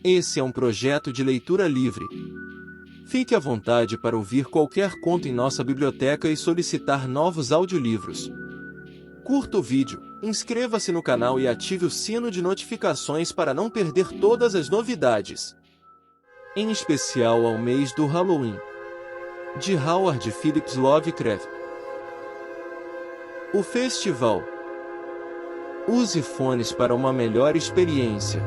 Esse é um projeto de leitura livre. Fique à vontade para ouvir qualquer conto em nossa biblioteca e solicitar novos audiolivros. Curta o vídeo, inscreva-se no canal e ative o sino de notificações para não perder todas as novidades. Em especial ao mês do Halloween. De Howard Phillips Lovecraft. O festival. Use fones para uma melhor experiência.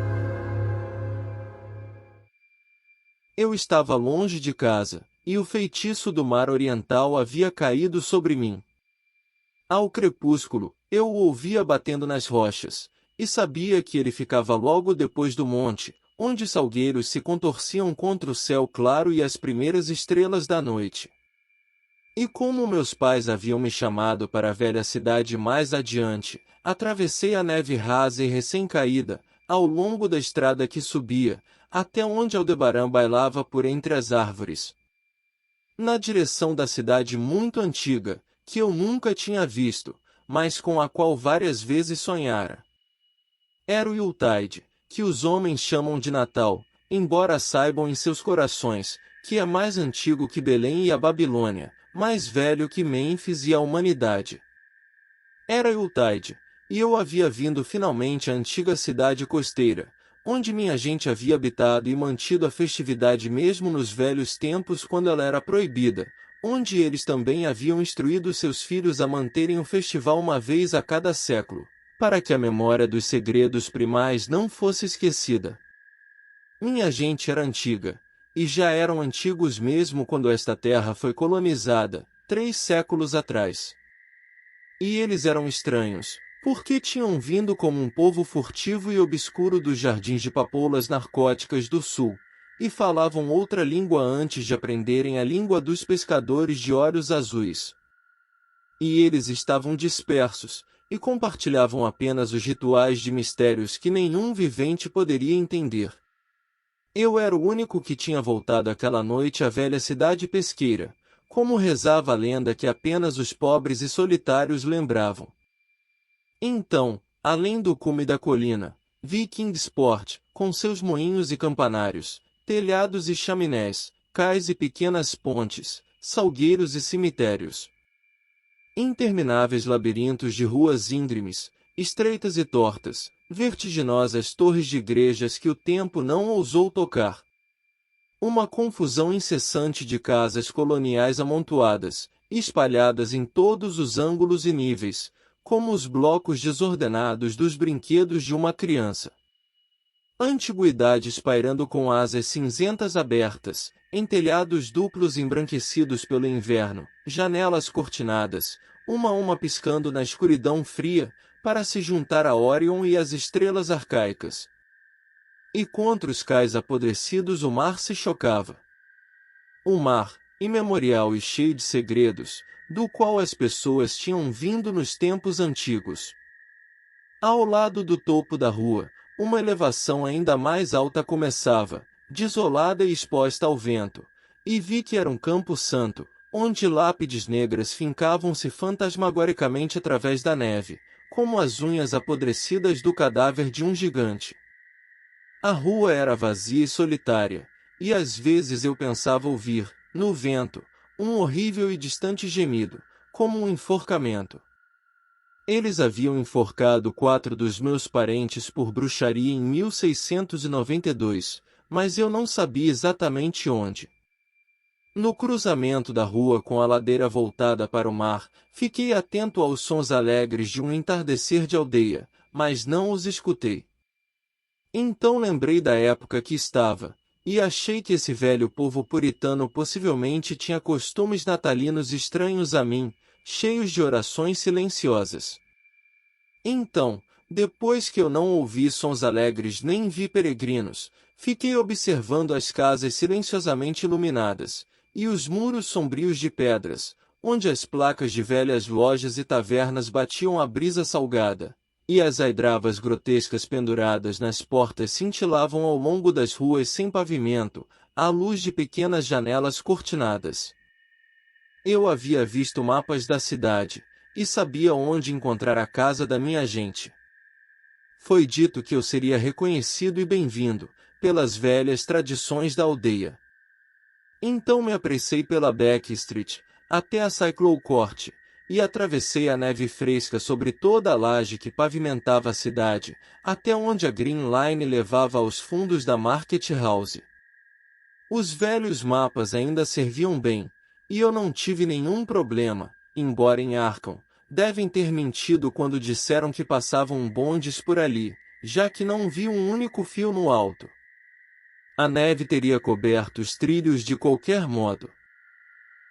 Eu estava longe de casa, e o feitiço do mar oriental havia caído sobre mim. Ao crepúsculo, eu o ouvia batendo nas rochas, e sabia que ele ficava logo depois do monte, onde salgueiros se contorciam contra o céu claro e as primeiras estrelas da noite. E como meus pais haviam me chamado para a velha cidade mais adiante, atravessei a neve rasa e recém-caída, ao longo da estrada que subia, até onde Aldebaran bailava por entre as árvores. Na direção da cidade muito antiga, que eu nunca tinha visto, mas com a qual várias vezes sonhara. Era o Yuletide, que os homens chamam de Natal, embora saibam em seus corações, que é mais antigo que Belém e a Babilônia, mais velho que Mênfis e a humanidade. Era Yuletide, e eu havia vindo finalmente à antiga cidade costeira, onde minha gente havia habitado e mantido a festividade mesmo nos velhos tempos quando ela era proibida, onde eles também haviam instruído seus filhos a manterem o festival uma vez a cada século, para que a memória dos segredos primais não fosse esquecida. Minha gente era antiga, e já eram antigos mesmo quando esta terra foi colonizada, 3 séculos atrás. E eles eram estranhos, porque tinham vindo como um povo furtivo e obscuro dos jardins de papoulas narcóticas do sul, e falavam outra língua antes de aprenderem a língua dos pescadores de olhos azuis. E eles estavam dispersos, e compartilhavam apenas os rituais de mistérios que nenhum vivente poderia entender. Eu era o único que tinha voltado aquela noite à velha cidade pesqueira, como rezava a lenda que apenas os pobres e solitários lembravam. Então, além do cume da colina, vi Kingsport, com seus moinhos e campanários, telhados e chaminés, cais e pequenas pontes, salgueiros e cemitérios. Intermináveis labirintos de ruas íngremes, estreitas e tortas, vertiginosas torres de igrejas que o tempo não ousou tocar. Uma confusão incessante de casas coloniais amontoadas, espalhadas em todos os ângulos e níveis, como os blocos desordenados dos brinquedos de uma criança. Antiguidades pairando com asas cinzentas abertas, em telhados duplos embranquecidos pelo inverno, janelas cortinadas, uma a uma piscando na escuridão fria, para se juntar a Órion e as estrelas arcaicas. E contra os cais apodrecidos o mar se chocava. Um mar, imemorial e cheio de segredos, do qual as pessoas tinham vindo nos tempos antigos. Ao lado do topo da rua, uma elevação ainda mais alta começava, desolada e exposta ao vento, e vi que era um campo santo, onde lápides negras fincavam-se fantasmagoricamente através da neve, como as unhas apodrecidas do cadáver de um gigante. A rua era vazia e solitária, e às vezes eu pensava ouvir, no vento, um horrível e distante gemido, como um enforcamento. Eles haviam enforcado 4 dos meus parentes por bruxaria em 1692, mas eu não sabia exatamente onde. No cruzamento da rua com a ladeira voltada para o mar, fiquei atento aos sons alegres de um entardecer de aldeia, mas não os escutei. Então lembrei da época que estava, e achei que esse velho povo puritano possivelmente tinha costumes natalinos estranhos a mim, cheios de orações silenciosas. Então, depois que eu não ouvi sons alegres nem vi peregrinos, fiquei observando as casas silenciosamente iluminadas, e os muros sombrios de pedras, onde as placas de velhas lojas e tavernas batiam a brisa salgada, e as aidravas grotescas penduradas nas portas cintilavam ao longo das ruas sem pavimento, à luz de pequenas janelas cortinadas. Eu havia visto mapas da cidade, e sabia onde encontrar a casa da minha gente. Foi dito que eu seria reconhecido e bem-vindo, pelas velhas tradições da aldeia. Então me apressei pela Back Street, até a Cyclow Court, e atravessei a neve fresca sobre toda a laje que pavimentava a cidade, até onde a Green Line levava aos fundos da Market House. Os velhos mapas ainda serviam bem, e eu não tive nenhum problema, embora em Arkham devem ter mentido quando disseram que passavam bondes por ali, já que não vi um único fio no alto. A neve teria coberto os trilhos de qualquer modo.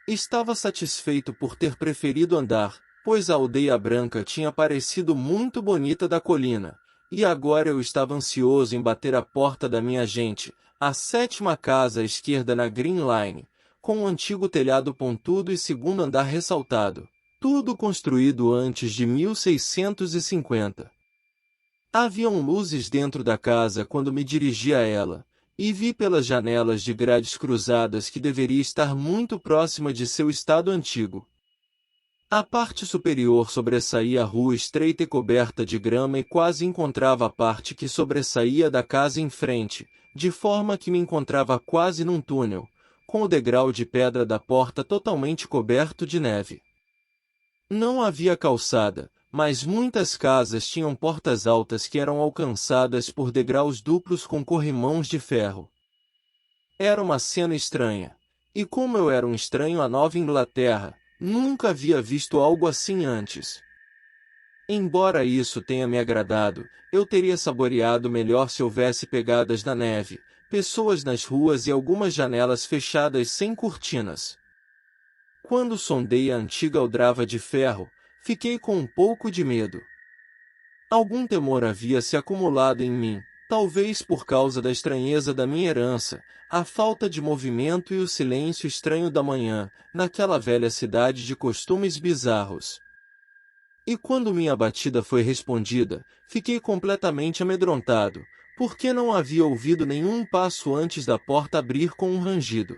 Estava satisfeito por ter preferido andar, pois a aldeia branca tinha parecido muito bonita da colina, e agora eu estava ansioso em bater a porta da minha gente, a 7ª casa à esquerda na Green Line, com um antigo telhado pontudo e segundo andar ressaltado, tudo construído antes de 1650. Haviam luzes dentro da casa quando me dirigi a ela, e vi pelas janelas de grades cruzadas que deveria estar muito próxima de seu estado antigo. A parte superior sobressaía a rua estreita e coberta de grama e quase encontrava a parte que sobressaía da casa em frente, de forma que me encontrava quase num túnel, com o degrau de pedra da porta totalmente coberto de neve. Não havia calçada, mas muitas casas tinham portas altas que eram alcançadas por degraus duplos com corrimãos de ferro. Era uma cena estranha, e como eu era um estranho à Nova Inglaterra, nunca havia visto algo assim antes. Embora isso tenha me agradado, eu teria saboreado melhor se houvesse pegadas na neve, pessoas nas ruas e algumas janelas fechadas sem cortinas. Quando sondei a antiga aldrava de ferro, fiquei com um pouco de medo. Algum temor havia se acumulado em mim, talvez por causa da estranheza da minha herança, a falta de movimento e o silêncio estranho da manhã, naquela velha cidade de costumes bizarros. E quando minha batida foi respondida, fiquei completamente amedrontado, porque não havia ouvido nenhum passo antes da porta abrir com um rangido.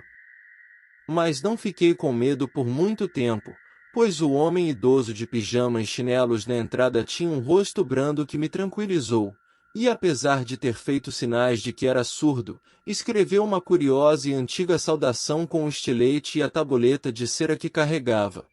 Mas não fiquei com medo por muito tempo, pois o homem idoso de pijama e chinelos na entrada tinha um rosto brando que me tranquilizou, e apesar de ter feito sinais de que era surdo, escreveu uma curiosa e antiga saudação com o estilete e a tabuleta de cera que carregava.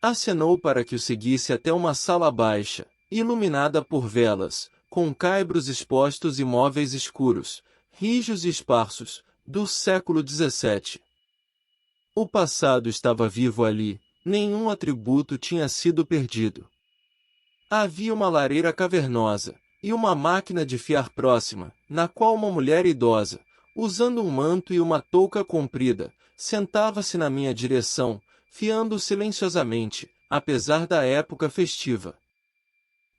Acenou para que o seguisse até uma sala baixa, iluminada por velas, com caibros expostos e móveis escuros, rijos e esparsos, do século XVII. O passado estava vivo ali, nenhum atributo tinha sido perdido. Havia uma lareira cavernosa, e uma máquina de fiar próxima, na qual uma mulher idosa, usando um manto e uma touca comprida, sentava-se na minha direção, fiando silenciosamente, apesar da época festiva.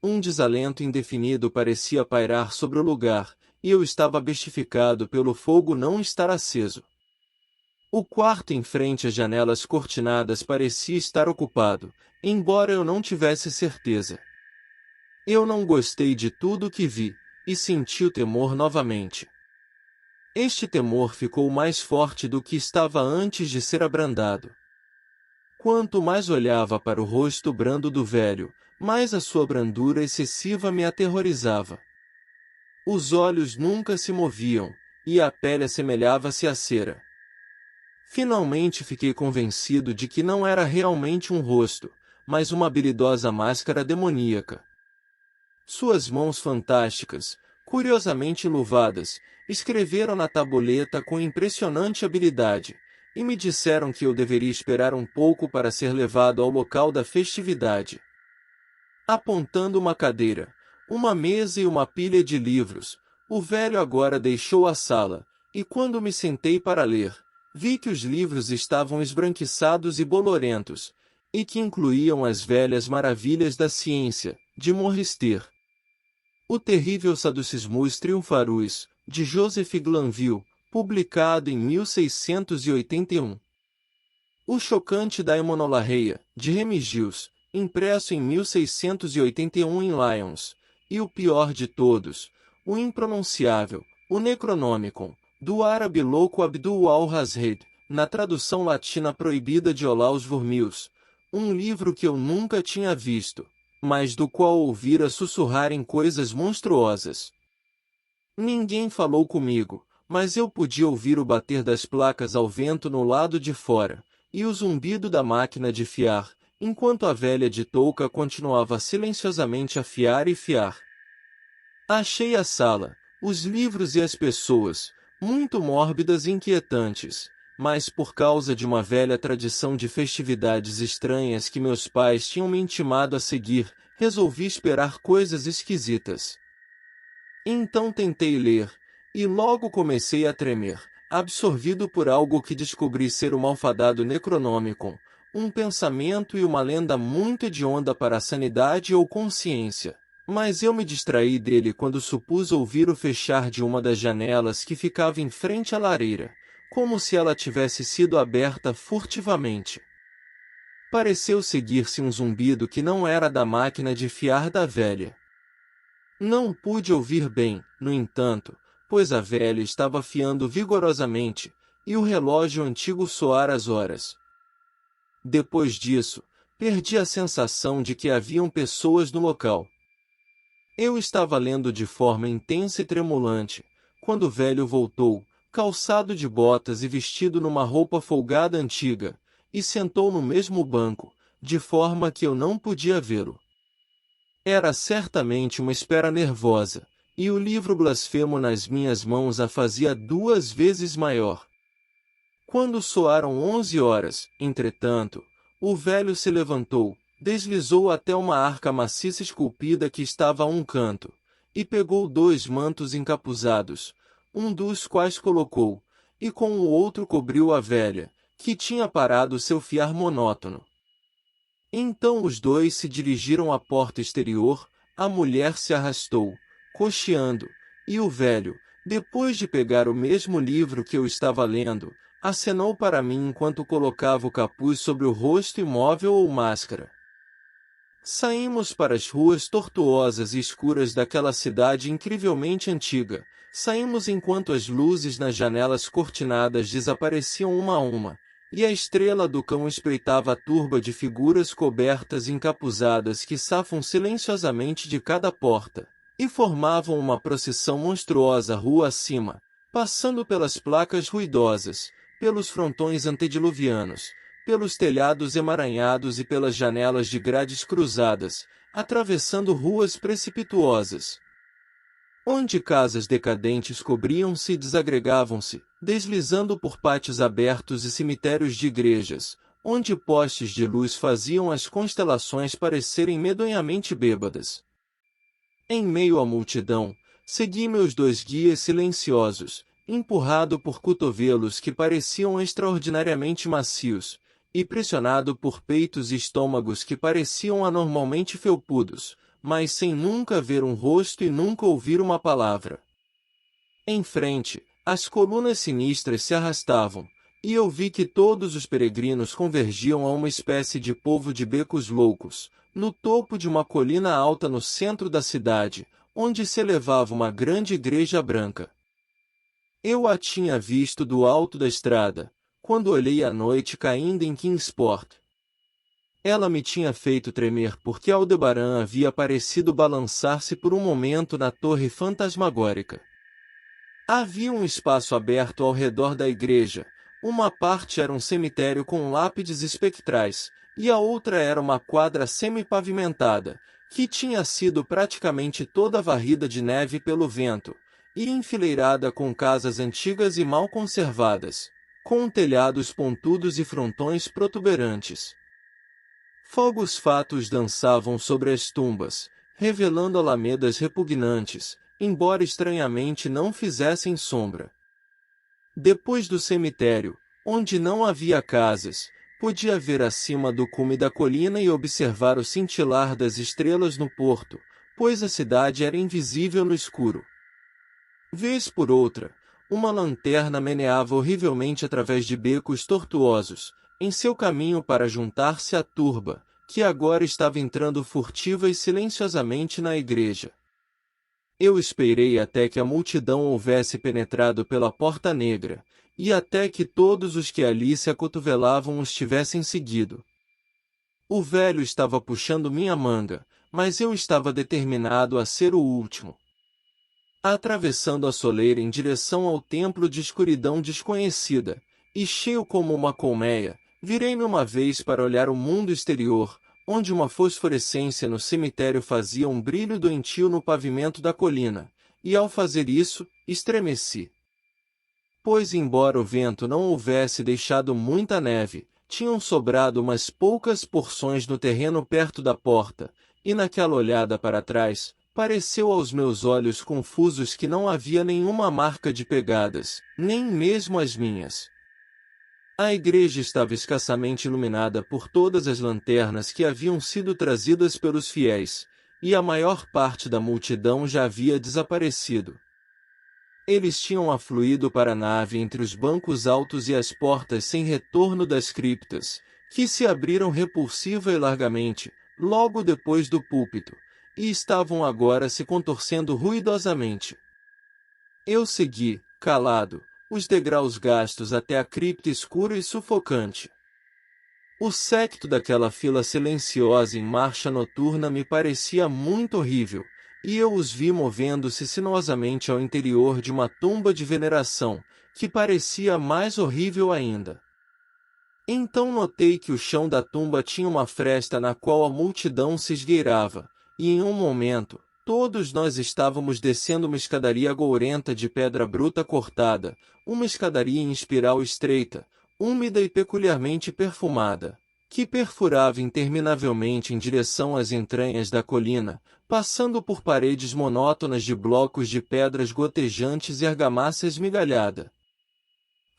Um desalento indefinido parecia pairar sobre o lugar, e eu estava bestificado pelo fogo não estar aceso. O quarto em frente às janelas cortinadas parecia estar ocupado, embora eu não tivesse certeza. Eu não gostei de tudo o que vi, e senti o temor novamente. Este temor ficou mais forte do que estava antes de ser abrandado. Quanto mais olhava para o rosto brando do velho, mais a sua brandura excessiva me aterrorizava. Os olhos nunca se moviam, e a pele assemelhava-se à cera. Finalmente fiquei convencido de que não era realmente um rosto, mas uma habilidosa máscara demoníaca. Suas mãos fantásticas, curiosamente luvadas, escreveram na tabuleta com impressionante habilidade, e me disseram que eu deveria esperar um pouco para ser levado ao local da festividade. Apontando uma cadeira, uma mesa e uma pilha de livros, o velho agora deixou a sala, e quando me sentei para ler, vi que os livros estavam esbranquiçados e bolorentos, e que incluíam as velhas maravilhas da ciência, de Morrister. O terrível Sadducismus Triumpharus, de Joseph Glanville, publicado em 1681. O chocante Daimonologia, de Remigius, impresso em 1681 em Lyons, e o pior de todos, o impronunciável, o Necronomicon, do árabe louco Abdul al-Hazred, na tradução latina proibida de Olaus Vormius, um livro que eu nunca tinha visto, mas do qual ouvira sussurrarem coisas monstruosas. Ninguém falou comigo, mas eu podia ouvir o bater das placas ao vento no lado de fora, e o zumbido da máquina de fiar, enquanto a velha de touca continuava silenciosamente a fiar e fiar. Achei a sala, os livros e as pessoas, muito mórbidas e inquietantes, mas por causa de uma velha tradição de festividades estranhas que meus pais tinham me intimado a seguir, resolvi esperar coisas esquisitas. Então tentei ler, e logo comecei a tremer, absorvido por algo que descobri ser o malfadado Necronomicon, um pensamento e uma lenda muito hedionda para a sanidade ou consciência. Mas eu me distraí dele quando supus ouvir o fechar de uma das janelas que ficava em frente à lareira, como se ela tivesse sido aberta furtivamente. Pareceu seguir-se um zumbido que não era da máquina de fiar da velha. Não pude ouvir bem, no entanto, pois a velha estava fiando vigorosamente, e o relógio antigo soara as horas. Depois disso, perdi a sensação de que haviam pessoas no local. Eu estava lendo de forma intensa e tremulante, quando o velho voltou, calçado de botas e vestido numa roupa folgada antiga, e sentou no mesmo banco, de forma que eu não podia vê-lo. Era certamente uma espera nervosa, e o livro blasfemo nas minhas mãos a fazia 2 vezes maior. Quando soaram 11 horas, entretanto, o velho se levantou, deslizou até uma arca maciça esculpida que estava a um canto, e pegou 2 mantos encapuzados, um dos quais colocou, e com o outro cobriu a velha, que tinha parado seu fiar monótono. Então os dois se dirigiram à porta exterior, a mulher se arrastou, cocheando, e o velho, depois de pegar o mesmo livro que eu estava lendo, acenou para mim enquanto colocava o capuz sobre o rosto imóvel ou máscara. Saímos para as ruas tortuosas e escuras daquela cidade incrivelmente antiga. Saímos enquanto as luzes nas janelas cortinadas desapareciam uma a uma, e a estrela do cão espreitava a turba de figuras cobertas e encapuzadas que safam silenciosamente de cada porta, e formavam uma procissão monstruosa rua acima, passando pelas placas ruidosas, pelos frontões antediluvianos, pelos telhados emaranhados e pelas janelas de grades cruzadas, atravessando ruas precipituosas, onde casas decadentes cobriam-se e desagregavam-se, deslizando por pátios abertos e cemitérios de igrejas, onde postes de luz faziam as constelações parecerem medonhamente bêbadas. Em meio à multidão, segui meus 2 guias silenciosos, empurrado por cotovelos que pareciam extraordinariamente macios, e pressionado por peitos e estômagos que pareciam anormalmente felpudos, mas sem nunca ver um rosto e nunca ouvir uma palavra. Em frente, as colunas sinistras se arrastavam, e eu vi que todos os peregrinos convergiam a uma espécie de povo de becos loucos, no topo de uma colina alta no centro da cidade, onde se elevava uma grande igreja branca. Eu a tinha visto do alto da estrada, quando olhei à noite caindo em Kingsport. Ela me tinha feito tremer porque Aldebaran havia parecido balançar-se por um momento na torre fantasmagórica. Havia um espaço aberto ao redor da igreja, uma parte era um cemitério com lápides espectrais, e a outra era uma quadra semi-pavimentada, que tinha sido praticamente toda varrida de neve pelo vento, e enfileirada com casas antigas e mal conservadas, com telhados pontudos e frontões protuberantes. Fogos fatos dançavam sobre as tumbas, revelando alamedas repugnantes, embora estranhamente não fizessem sombra. Depois do cemitério, onde não havia casas, podia ver acima do cume da colina e observar o cintilar das estrelas no porto, pois a cidade era invisível no escuro. Vez por outra, uma lanterna meneava horrivelmente através de becos tortuosos, em seu caminho para juntar-se à turba, que agora estava entrando furtiva e silenciosamente na igreja. Eu esperei até que a multidão houvesse penetrado pela porta negra, e até que todos os que ali se acotovelavam os tivessem seguido. O velho estava puxando minha manga, mas eu estava determinado a ser o último. atravessando a soleira em direção ao templo de escuridão desconhecida, e cheio como uma colmeia, virei-me uma vez para olhar o mundo exterior, onde uma fosforescência no cemitério fazia um brilho doentio no pavimento da colina, e ao fazer isso, estremeci. Pois embora o vento não houvesse deixado muita neve, tinham sobrado umas poucas porções no terreno perto da porta, e naquela olhada para trás, pareceu aos meus olhos confusos que não havia nenhuma marca de pegadas, nem mesmo as minhas. A igreja estava escassamente iluminada por todas as lanternas que haviam sido trazidas pelos fiéis, e a maior parte da multidão já havia desaparecido. Eles tinham afluído para a nave entre os bancos altos e as portas sem retorno das criptas, que se abriram repulsiva e largamente, logo depois do púlpito, e estavam agora se contorcendo ruidosamente. Eu segui, calado, os degraus gastos até a cripta escura e sufocante. O séquito daquela fila silenciosa em marcha noturna me parecia muito horrível, e eu os vi movendo-se sinuosamente ao interior de uma tumba de veneração, que parecia mais horrível ainda. Então notei que o chão da tumba tinha uma fresta na qual a multidão se esgueirava, e em um momento, todos nós estávamos descendo uma escadaria gourenta de pedra bruta cortada, uma escadaria em espiral estreita, úmida e peculiarmente perfumada, que perfurava interminavelmente em direção às entranhas da colina, passando por paredes monótonas de blocos de pedras gotejantes e argamassa esmigalhada.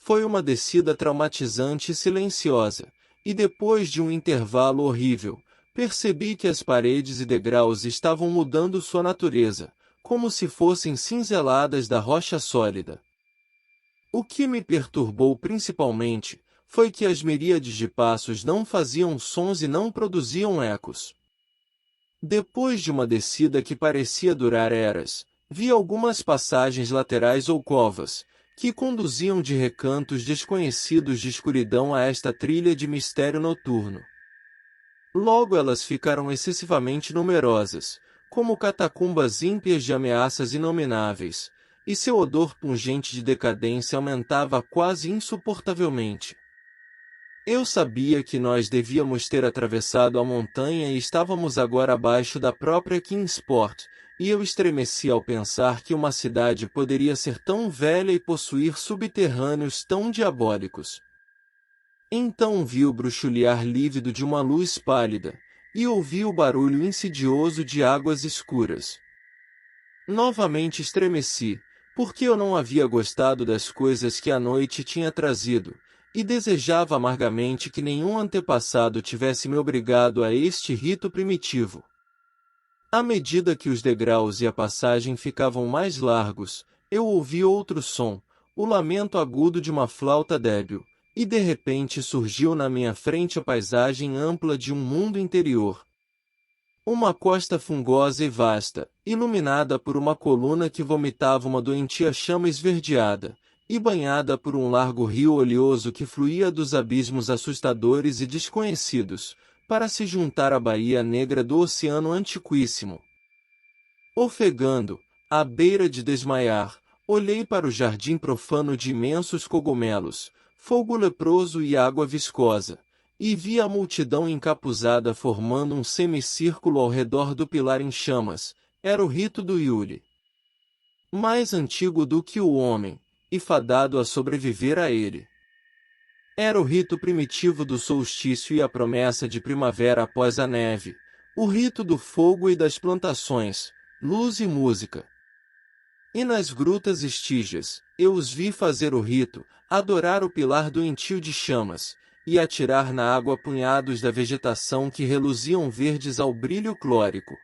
Foi uma descida traumatizante e silenciosa, e depois de um intervalo horrível, percebi que as paredes e degraus estavam mudando sua natureza, como se fossem cinzeladas da rocha sólida. O que me perturbou principalmente foi que as miríades de passos não faziam sons e não produziam ecos. Depois de uma descida que parecia durar eras, vi algumas passagens laterais ou covas, que conduziam de recantos desconhecidos de escuridão a esta trilha de mistério noturno. Logo elas ficaram excessivamente numerosas, como catacumbas ímpias de ameaças inomináveis, e seu odor pungente de decadência aumentava quase insuportavelmente. Eu sabia que nós devíamos ter atravessado a montanha e estávamos agora abaixo da própria Kingsport, e eu estremeci ao pensar que uma cidade poderia ser tão velha e possuir subterrâneos tão diabólicos. Então vi o bruxulear lívido de uma luz pálida, e ouvi o barulho insidioso de águas escuras. Novamente estremeci, porque eu não havia gostado das coisas que a noite tinha trazido, e desejava amargamente que nenhum antepassado tivesse me obrigado a este rito primitivo. À medida que os degraus e a passagem ficavam mais largos, eu ouvi outro som, o lamento agudo de uma flauta débil, e de repente surgiu na minha frente a paisagem ampla de um mundo interior. Uma costa fungosa e vasta, iluminada por uma coluna que vomitava uma doentia chama esverdeada, e banhada por um largo rio oleoso que fluía dos abismos assustadores e desconhecidos, para se juntar à baía negra do oceano antiquíssimo. Ofegando, à beira de desmaiar, olhei para o jardim profano de imensos cogumelos, fogo leproso e água viscosa, e vi a multidão encapuzada formando um semicírculo ao redor do pilar em chamas. Era o rito do Yule. Mais antigo do que o homem, e fadado a sobreviver a ele. Era o rito primitivo do solstício e a promessa de primavera após a neve, o rito do fogo e das plantações, luz e música. E nas grutas Estígias, eu os vi fazer o rito, adorar o pilar doentio de chamas, e atirar na água punhados da vegetação que reluziam verdes ao brilho clórico.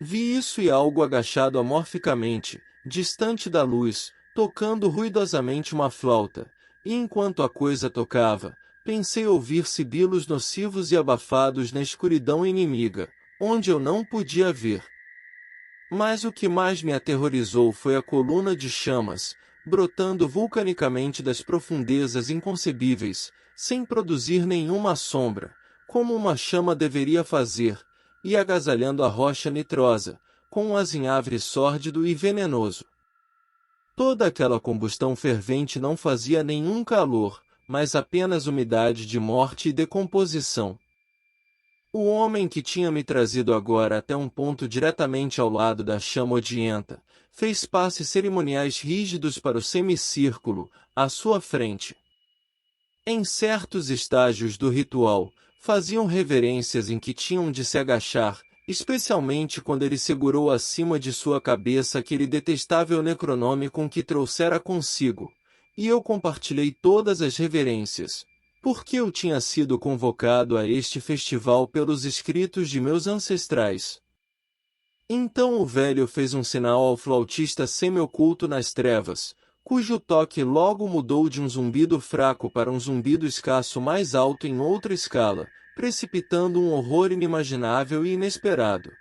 Vi isso e algo agachado amorficamente, distante da luz, tocando ruidosamente uma flauta, e enquanto a coisa tocava, pensei ouvir sibilos nocivos e abafados na escuridão inimiga, onde eu não podia ver. Mas o que mais me aterrorizou foi a coluna de chamas, brotando vulcanicamente das profundezas inconcebíveis, sem produzir nenhuma sombra, como uma chama deveria fazer, e agasalhando a rocha nitrosa, com um azinhavre sórdido e venenoso. Toda aquela combustão fervente não fazia nenhum calor, mas apenas umidade de morte e decomposição. O homem que tinha me trazido agora até um ponto diretamente ao lado da chama odienta, fez passes cerimoniais rígidos para o semicírculo, à sua frente. Em certos estágios do ritual, faziam reverências em que tinham de se agachar, especialmente quando ele segurou acima de sua cabeça aquele detestável necronome com que trouxera consigo, e eu compartilhei todas as reverências, porque eu tinha sido convocado a este festival pelos escritos de meus ancestrais. Então o velho fez um sinal ao flautista semi-oculto nas trevas, cujo toque logo mudou de um zumbido fraco para um zumbido escasso mais alto em outra escala, precipitando um horror inimaginável e inesperado.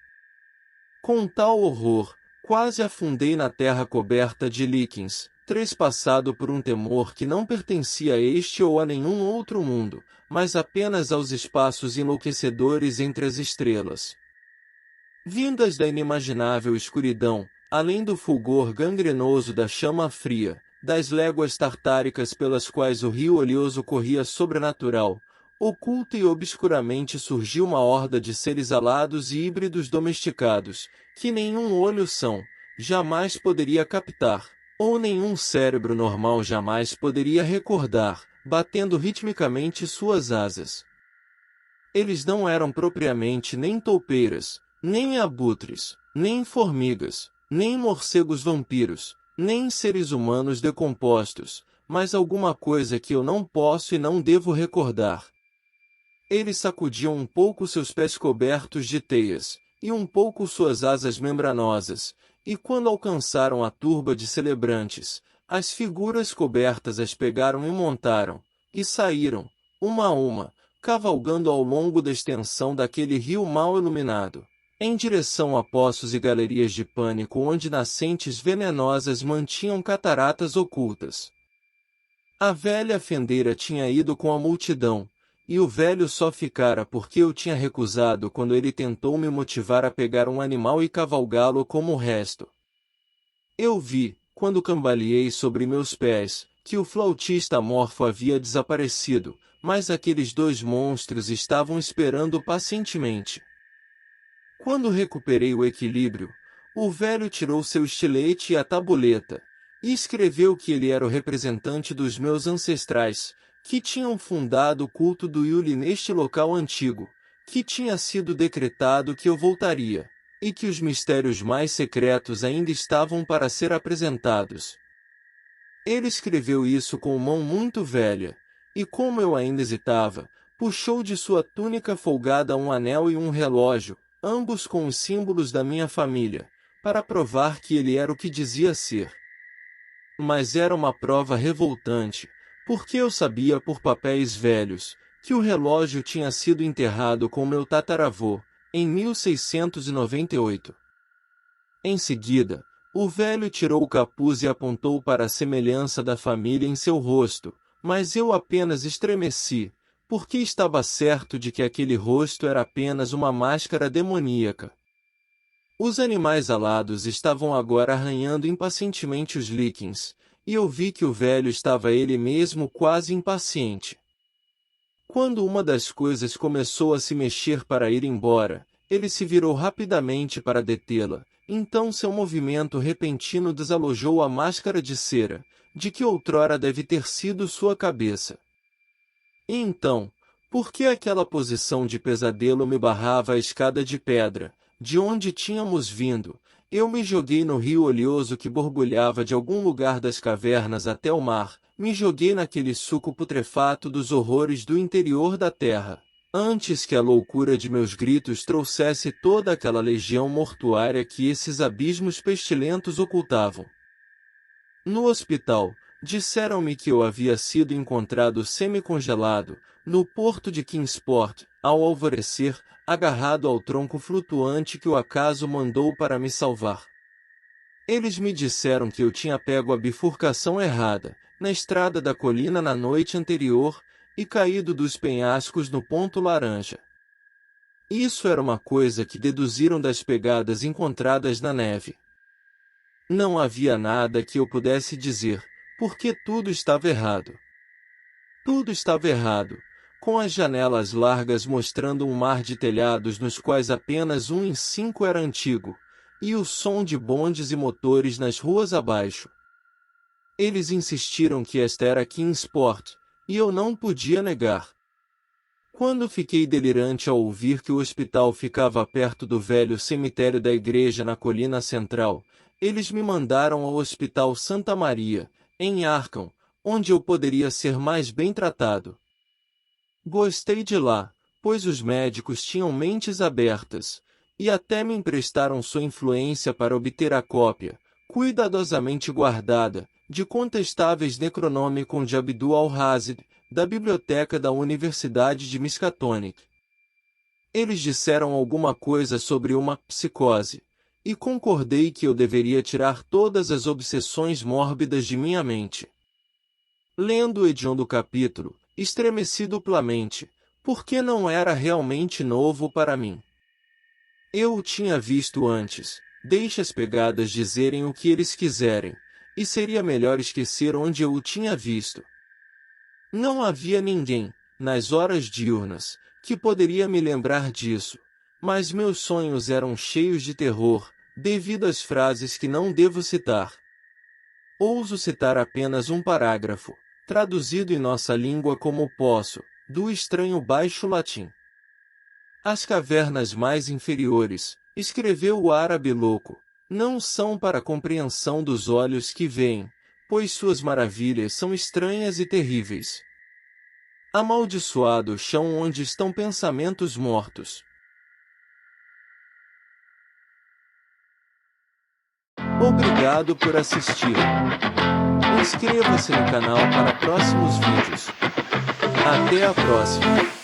Com tal horror, quase afundei na terra coberta de líquens, trespassado por um temor que não pertencia a este ou a nenhum outro mundo, mas apenas aos espaços enlouquecedores entre as estrelas. Vindas da inimaginável escuridão, além do fulgor gangrenoso da chama fria, das léguas tartáricas pelas quais o rio oleoso corria sobrenatural, oculta e obscuramente surgiu uma horda de seres alados e híbridos domesticados, que nenhum olho são, jamais poderia captar, ou nenhum cérebro normal jamais poderia recordar, batendo ritmicamente suas asas. Eles não eram propriamente nem toupeiras, nem abutres, nem formigas, nem morcegos vampiros, nem seres humanos decompostos, mas alguma coisa que eu não posso e não devo recordar. Eles sacudiam um pouco seus pés cobertos de teias, e um pouco suas asas membranosas, e quando alcançaram a turba de celebrantes, as figuras cobertas as pegaram e montaram, e saíram, uma a uma, cavalgando ao longo da extensão daquele rio mal iluminado, em direção a poços e galerias de pânico onde nascentes venenosas mantinham cataratas ocultas. A velha fendeira tinha ido com a multidão, e o velho só ficara porque eu tinha recusado quando ele tentou me motivar a pegar um animal e cavalgá-lo como o resto. Eu vi, quando cambaleei sobre meus pés, que o flautista amorfo havia desaparecido, mas aqueles dois monstros estavam esperando pacientemente. Quando recuperei o equilíbrio, o velho tirou seu estilete e a tabuleta, e escreveu que ele era o representante dos meus ancestrais, que tinham fundado o culto do Yule neste local antigo, que tinha sido decretado que eu voltaria, e que os mistérios mais secretos ainda estavam para ser apresentados. Ele escreveu isso com mão muito velha, e como eu ainda hesitava, puxou de sua túnica folgada um anel e um relógio, ambos com os símbolos da minha família, para provar que ele era o que dizia ser. Mas era uma prova revoltante, porque eu sabia por papéis velhos, que o relógio tinha sido enterrado com meu tataravô, em 1698. Em seguida, o velho tirou o capuz e apontou para a semelhança da família em seu rosto, mas eu apenas estremeci, porque estava certo de que aquele rosto era apenas uma máscara demoníaca. Os animais alados estavam agora arranhando impacientemente os líquens, e eu vi que o velho estava ele mesmo quase impaciente. Quando uma das coisas começou a se mexer para ir embora, ele se virou rapidamente para detê-la, então seu movimento repentino desalojou a máscara de cera, de que outrora deve ter sido sua cabeça. E então, por que aquela posição de pesadelo me barrava a escada de pedra, de onde tínhamos vindo? Eu me joguei no rio oleoso que borbulhava de algum lugar das cavernas até o mar, me joguei naquele suco putrefato dos horrores do interior da terra, antes que a loucura de meus gritos trouxesse toda aquela legião mortuária que esses abismos pestilentos ocultavam. No hospital, disseram-me que eu havia sido encontrado semi-congelado, no porto de Kingsport, ao alvorecer, agarrado ao tronco flutuante que o acaso mandou para me salvar. Eles me disseram que eu tinha pego a bifurcação errada, na estrada da colina na noite anterior, e caído dos penhascos no ponto laranja. Isso era uma coisa que deduziram das pegadas encontradas na neve. Não havia nada que eu pudesse dizer, porque tudo estava errado. Tudo estava errado, com as janelas largas mostrando um mar de telhados nos quais apenas 1 em 5 era antigo, e o som de bondes e motores nas ruas abaixo. Eles insistiram que esta era Kingsport, e eu não podia negar. Quando fiquei delirante ao ouvir que o hospital ficava perto do velho cemitério da igreja na colina central, eles me mandaram ao Hospital Santa Maria, em Arkham, onde eu poderia ser mais bem tratado. Gostei de lá, pois os médicos tinham mentes abertas, e até me emprestaram sua influência para obter a cópia, cuidadosamente guardada, de Contestáveis Necronômicon de Abdul al-Hazid, da biblioteca da Universidade de Miskatonic. Eles disseram alguma coisa sobre uma psicose, e concordei que eu deveria tirar todas as obsessões mórbidas de minha mente. Lendo o hediondo capítulo, estremeci duplamente, porque não era realmente novo para mim. Eu o tinha visto antes, deixe as pegadas dizerem o que eles quiserem, e seria melhor esquecer onde eu o tinha visto. Não havia ninguém, nas horas diurnas, que poderia me lembrar disso, mas meus sonhos eram cheios de terror, devido às frases que não devo citar. Ouso citar apenas um parágrafo, traduzido em nossa língua como posso, do estranho baixo latim. As cavernas mais inferiores, escreveu o árabe louco, não são para a compreensão dos olhos que veem, pois suas maravilhas são estranhas e terríveis. Amaldiçoado o chão onde estão pensamentos mortos. Obrigado por assistir. Inscreva-se no canal para próximos vídeos. Até a próxima.